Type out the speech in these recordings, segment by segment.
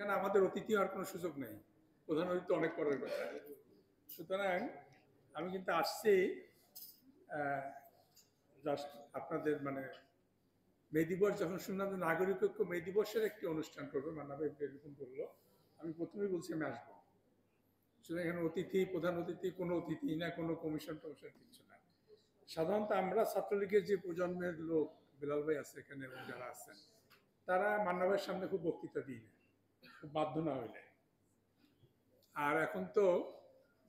এখানে আমাদের অতিথি হওয়ার কোনো সুযোগ নেই, প্রধান অতিথি অনেক পরের কথা। সুতরাং আমি কিন্তু আসছি জাস্ট আপনাদের মানে মে দিবস যখন শুনলাম যে নাগরিক ঐক্য মে দিবসের একটি অনুষ্ঠান করবে, মান্নাভাই এরকম বললো, আমি প্রথমেই বলছি আমি আসবো। সুতরাং এখানে অতিথি, প্রধান অতিথি কোনো অতিথি না, কোনো কমিশন টমিশন কিছু না। সাধারণত আমরা ছাত্রলীগের যে প্রজন্মের লোক, বেলাল ভাই আছে এখানে এবং যারা আছেন, তারা মান্নাভাইয়ের সামনে খুব বক্তৃতা দিই না, খুব বাধ্য না হইলে। আর এখন তো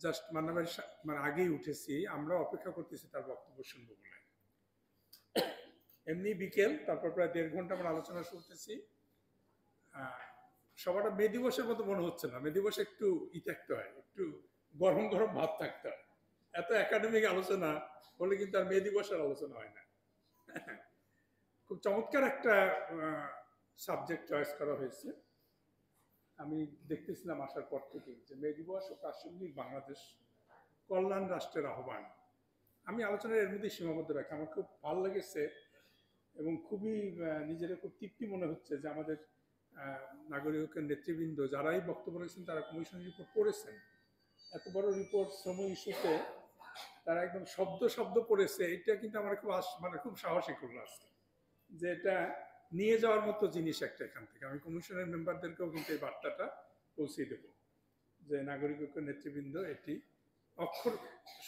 জাস্ট মান্নাভাইয়ের মানে আগেই উঠেছি, আমরা অপেক্ষা করতেছি তার বক্তব্য শুনবো বলে। এমনি বিকেল, তারপর প্রায় 1.5 ঘন্টা আমরা আলোচনা শুনতেছি। সবাটা মে দিবসের মতো মনে হচ্ছে না। মে দিবস একটু থাকতে হয়, একটু গরম গরম ভাব থাকতে হয়। এত একাডেমিক আলোচনা হলে কিন্তু আর মে দিবসের আলোচনা হয় না। খুব চমৎকার একটা সাবজেক্ট চয়েস করা হয়েছে। আমি দেখতেছিলাম আসার পর থেকে যে মে দিবস ও প্রাসঙ্গিক বাংলাদেশ কল্যাণ রাষ্ট্রের আহ্বান। আমি আলোচনার এর মধ্যে সীমাবদ্ধ রাখি। আমার খুব ভালো লেগেছে এবং খুবই নিজের খুব তৃপ্তি মনে হচ্ছে যে আমাদের নাগরিকের নেতৃবৃন্দ যারাই বক্তব্য রেখেছেন তারা কমিশন রিপোর্ট পড়েছেন। এত বড় রিপোর্ট শ্রম ইস্যুতে তারা একদম শব্দ শব্দ পড়েছে। এটা কিন্তু আমার খুব খুব সাহসী করলো আজকে, যে এটা নিয়ে যাওয়ার মতো জিনিস একটা এখান থেকে। আমি কমিশনের মেম্বারদেরকেও কিন্তু এই বার্তাটা পৌঁছে দেব যে নাগরিক ঐক্যের নেতৃবৃন্দ এটি অক্ষর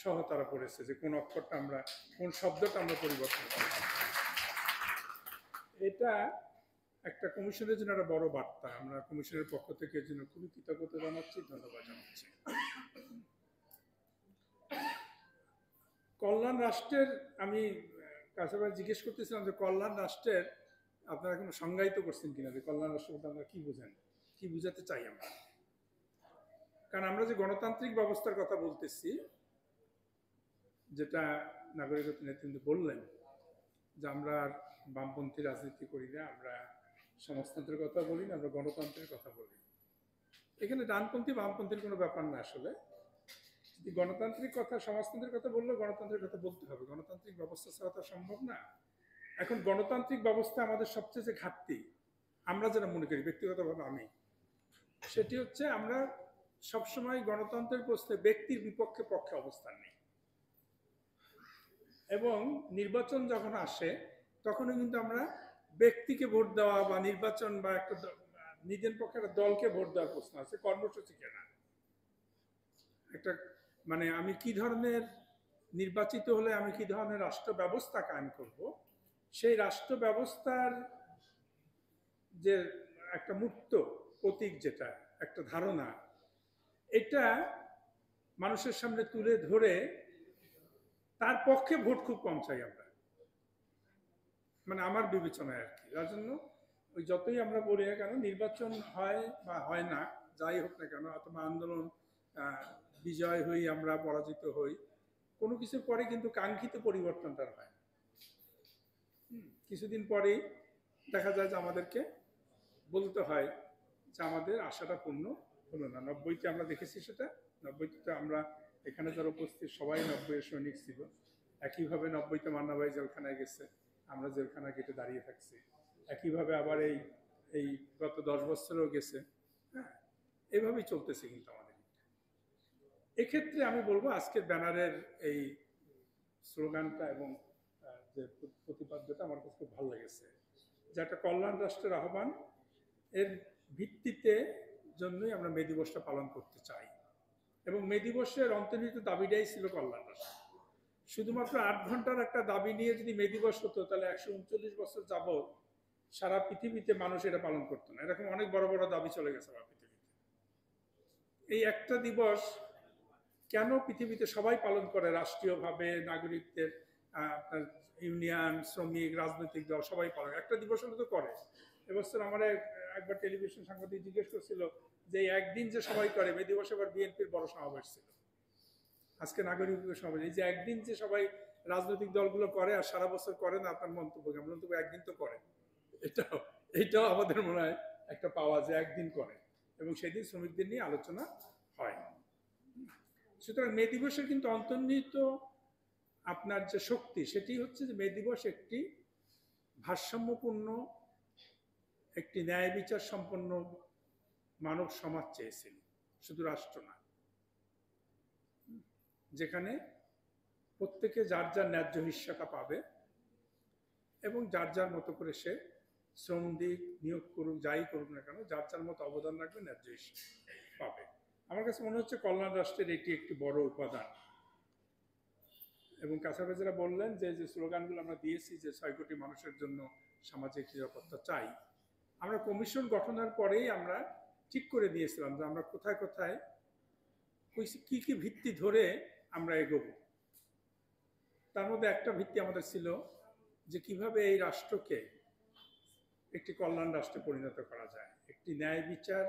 সহ তারা পড়েছে, যে কোন অক্ষরটা আমরা, কোন শব্দটা আমরা পরিবর্তন করি। এটা একটা কমিশনের জন্য একটা বড় বার্তা। আমরা কমিশনের পক্ষ থেকে এর জন্য খুবই কৃতজ্ঞতা জানাচ্ছি, ধন্যবাদ জানাচ্ছি। কল্যাণ রাষ্ট্রের আমি কাছাকাছি জিজ্ঞেস করতেছিলাম যে কল্যাণ রাষ্ট্রের আপনারা কোনো সংজ্ঞায়িত করছেন কিনা, যে কল্যাণ রাষ্ট্র বলতে আমরা কি বুঝেন, কি বুঝাতে চাই আমরা। কারণ আমরা যে গণতান্ত্রিক ব্যবস্থার কথা বলতেছি, যেটা নাগরিকত্ব নেতৃত্ব বললেন যে আমরা বামপন্থী রাজনীতি করি না, আমরা সমাজতন্ত্রের কথা বলি না, আমরা গণতন্ত্রের কথা বলি। এখানে ডানপন্থী বামপন্থীর কোনো ব্যাপার না। আসলে যদি গণতান্ত্রিক কথা, সমাজতন্ত্রের কথা বললেও গণতন্ত্রের কথা বলতে হবে। গণতান্ত্রিক ব্যবস্থা ছাড়া তো সম্ভব না। এখন গণতান্ত্রিক ব্যবস্থা আমাদের সবচেয়ে যে ঘাটতি, আমরা যেটা মনে করি ব্যক্তিগতভাবে আমি, সেটি হচ্ছে আমরা সবসময় গণতন্ত্রের প্রশ্নে ব্যক্তির বিপক্ষে পক্ষে অবস্থান নেই। এবং নির্বাচন যখন আসে তখনও কিন্তু আমরা ব্যক্তিকে ভোট দেওয়া বা নির্বাচন বা একটা নিজের পক্ষে একটা দলকে ভোট দেওয়ার প্রশ্ন আছে, কর্মসূচি কেনা। একটা মানে আমি কি ধরনের নির্বাচিত হলে আমি কি ধরনের রাষ্ট্র ব্যবস্থা কায়েম করব, সেই রাষ্ট্র ব্যবস্থার যে একটা মুক্ত প্রতীক, যেটা একটা ধারণা, এটা মানুষের সামনে তুলে ধরে তার পক্ষে ভোট খুব কম চাই আমরা, মানে আমার বিবেচনায় আর কি। যার জন্য ওই যতই আমরা বলি না কেন নির্বাচন হয় বা হয় না, যাই হোক না কেন, অথবা আন্দোলন বিজয় হই আমরা পরাজিত হই, কোনো কিছুর পরে কিন্তু কাঙ্ক্ষিত পরিবর্তনটা হয়। কিছুদিন পরেই দেখা যায় যে আমাদেরকে বলতে হয় যে আমাদের আশাটা পূর্ণ হলো না। 90-তে আমরা দেখেছি সেটা। 90-তে আমরা এখানে যারা উপস্থিত সবাই 90-এর সৈনিক ছিল। একইভাবে 90-তে মান্নাভাই জেলখানায় গেছে, আমরা জেলখানা গেটে দাঁড়িয়ে থাকছি। একইভাবে আবার এই গত 10 বছরেও গেছে। হ্যাঁ, এভাবেই চলতেছে কিন্তু আমাদের। এক্ষেত্রে আমি বলবো আজকের ব্যানারের এই স্লোগানটা এবং যে প্রতিপাদ্যটা আমার কাছে খুব ভালো লেগেছে, যে একটা কল্যাণ রাষ্ট্রের আহ্বান, এর ভিত্তিতে জন্যই আমরা মে দিবসটা পালন করতে চাই। এবং মে দিবসের অন্তর্নিহিত দাবিটাই ছিল কল্যাণ রাষ্ট্র। শুধুমাত্র 8 ঘন্টার একটা দাবি নিয়ে যদি মে দিবস হতো, তাহলে 139 বছর যাবৎ সারা পৃথিবীতে মানুষ এটা পালন করতো না। এরকম অনেক বড় বড় দাবি চলে গেছে সারা পৃথিবীতে। এই একটা দিবস কেন পৃথিবীতে সবাই পালন করে রাষ্ট্রীয়ভাবে, নাগরিকদের ইউনিয়ন, শ্রমিক, রাজনৈতিক দল সবাই পালন, একটা দিবস হলে তো করে। এবছর আমার একবার টেলিভিশন সাংবাদিক জিজ্ঞেস করছিল যে একদিন যে সবাই করে মে দিবস, এবার বিএনপির বড় সমাবেশ ছিল, আজকে নাগরিক সমাবেশ, এই যে একদিন যে সবাই রাজনৈতিক দলগুলো করে আর সারা বছর করে না, আপনার মন্তব্য কেমন? মন্তব্য একদিন তো করে। এটাও আমাদের মনে হয় একটা পাওয়া, যে একদিন করে এবং সেদিন শ্রমিকদের নিয়ে আলোচনা হয়। সুতরাং মে দিবসের কিন্তু অন্তর্নিহিত আপনার যে শক্তি, সেটি হচ্ছে যে মে দিবস একটি ভারসাম্যপূর্ণ, একটি ন্যায় বিচার সম্পন্ন মানব সমাজ চেয়েছিল, শুধু রাষ্ট্র না, যেখানে প্রত্যেকে যার যার ন্যায্য হিস্সাটা পাবে এবং যার যার মতো করে সে শ্রম দিক, নিয়োগ করুক, যাই করুক না কেন, যার যার মতো অবদান রাখবে, ন্যায্য হিস্সা পাবে। আমার কাছে মনে হচ্ছে কল্যাণ রাষ্ট্রের এটি একটি বড় উপাদান। এবং কাছাকাছিরা বললেন যে যে স্লোগানগুলো আমরা দিয়েছি, যে 6 কোটি মানুষের জন্য সামাজিক নিরাপত্তা চাই, আমরা কমিশন গঠনের পরেই আমরা ঠিক করে দিয়েছিলাম যে আমরা কোথায় কোথায় কি কি ভিত্তি ধরে আমরা এগোবো। তার মধ্যে একটা ভিত্তি আমাদের ছিল যে কিভাবে এই রাষ্ট্রকে একটি কল্যাণ রাষ্ট্রে পরিণত করা যায়, একটি ন্যায় বিচার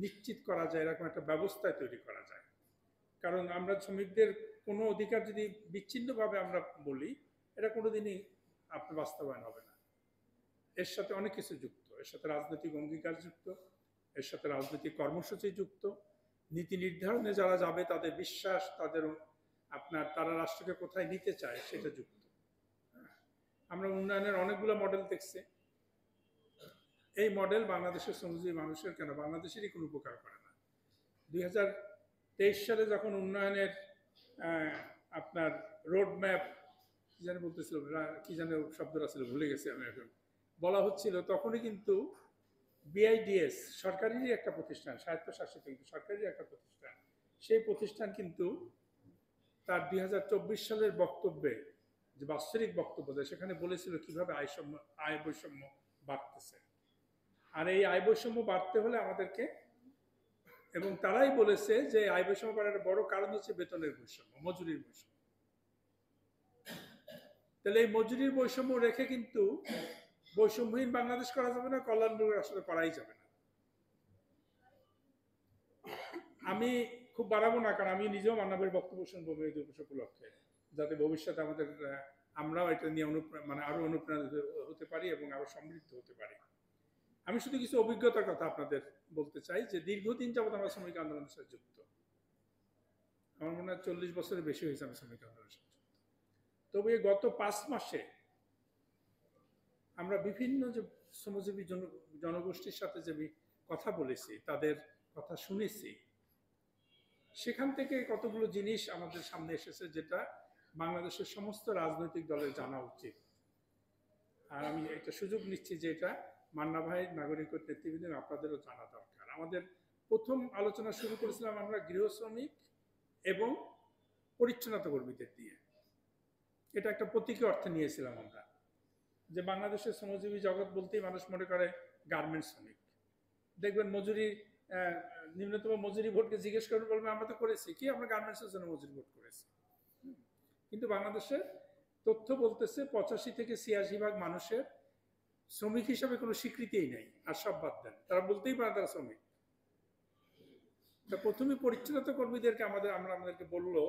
নিশ্চিত করা যায়, এরকম একটা ব্যবস্থায় তৈরি করা যায়। কারণ আমরা শ্রমিকদের কোনো অধিকার যদি বিচ্ছিন্নভাবে আমরা বলি, এটা কোনোদিনই আপনার বাস্তবায়ন হবে না। এর সাথে অনেক কিছু যুক্ত, এর সাথে রাজনৈতিক অঙ্গীকার যুক্ত, এর সাথে রাজনৈতিক কর্মসূচি যুক্ত, নীতি নির্ধারণে যারা যাবে তাদের বিশ্বাস, তাদের তারা রাষ্ট্রকে কোথায় নিতে চায় সেটা যুক্ত। আমরা উন্নয়নের অনেকগুলো মডেল দেখছি। এই মডেল বাংলাদেশের শ্রমজীবী মানুষের কেন বাংলাদেশেরই কোনো উপকার করে না। 2023 সালে যখন উন্নয়নের আপনার রোড ম্যাপ কি জানি বলতেছিল, কি জানি শব্দটা ছিল, ভুলে গেছি আমি এখন, বলা হচ্ছিল, তখনই কিন্তু বিআইডিএস সরকারেরই একটা প্রতিষ্ঠান, স্বায়ত্তশাসিত কিন্তু সরকারেরই একটা প্রতিষ্ঠান, সেই প্রতিষ্ঠান কিন্তু তার 2024 সালের বক্তব্যে, যে বাৎসরিক বক্তব্য দেয়, সেখানে বলেছিল কিভাবে আয় বৈষম্য বাড়তেছে। আর এই আয় বৈষম্য বাড়তে হলে আমাদেরকে, এবং তারাই বলেছে যে আয় বৈষম্য বাড়ার বড় কারণ হচ্ছে বেতনের বৈষম্য, মজুরির বৈষম্য। তাহলে এই মজুরির বৈষম্য রেখে কিন্তু বৈষম্যহীন বাংলাদেশ করা যাবে না, কল্যাণ আসলে করাই যাবে না। আমি খুব বাড়াবো না, কারণ আমি নিজেও মানবের বক্তব্য শুনবো এই দিবস উপলক্ষে, যাতে ভবিষ্যতে আমাদের আমরাও এটা নিয়ে আরো অনুপ্রাণিত হতে পারি এবং আরো সমৃদ্ধ হতে পারি। আমি শুধু কিছু অভিজ্ঞতার কথা আপনাদের বলতে চাই, যে দীর্ঘদিন যাবত আমরা শ্রমিক আন্দোলনের সাথে যুক্ত। আমার মনে হয় 40 বছরের বেশি হয়েছে আমি শ্রমিক আন্দোলনের সাথে যুক্ত। তবে গত 5 মাসে আমরা বিভিন্ন যে শ্রমজীবী জনগোষ্ঠীর সাথে যে কথা বলেছি, তাদের কথা শুনেছি, সেখান থেকে কতগুলো জিনিস আমাদের সামনে এসেছে যেটা বাংলাদেশের সমস্ত রাজনৈতিক দলের জানা উচিত। আর আমি একটা সুযোগ নিচ্ছি যে এটা মান্না ভাই, নাগরিকত্ব নেতৃবৃন্দ, আপনাদেরও জানা দরকার। আমাদের প্রথম আলোচনা শুরু করেছিলাম আমরা গৃহ শ্রমিক এবং পরিচ্ছন্নতা কর্মীদের দিয়ে। এটা একটা প্রতীকী অর্থে নিয়েছিলাম আমরা, যে বাংলাদেশের শ্রমজীবী জগৎ বলতেই মানুষ মনে করে গার্মেন্টস শ্রমিক। দেখবেন মজুরি, নিম্নতম মজুরি ভোটকে জিজ্ঞেস করবে, বলবে আমরা তো করেছি কি, আমরা গার্মেন্টসের জন্য মজুরি ভোট করেছি। কিন্তু বাংলাদেশের তথ্য বলতেছে 85 থেকে 86% মানুষের শ্রমিক হিসাবে কোনো স্বীকৃতিই নেই, আর সব বাদ দেন, তারা বলতেই পারে তারা শ্রমিক। প্রথমে পরিচ্ছন্নতা কর্মীদেরকে আমাদেরকে বললো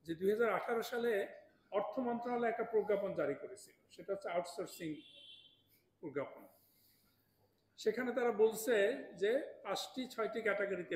যে 2018 সালে অর্থ মন্ত্রণালয় একটা প্রজ্ঞাপন জারি করেছিল, সেটা হচ্ছে আউটসোর্সিং প্রজ্ঞাপন। সেখানে তারা বলছে যে 5টি 6টি ক্যাটাগরিতে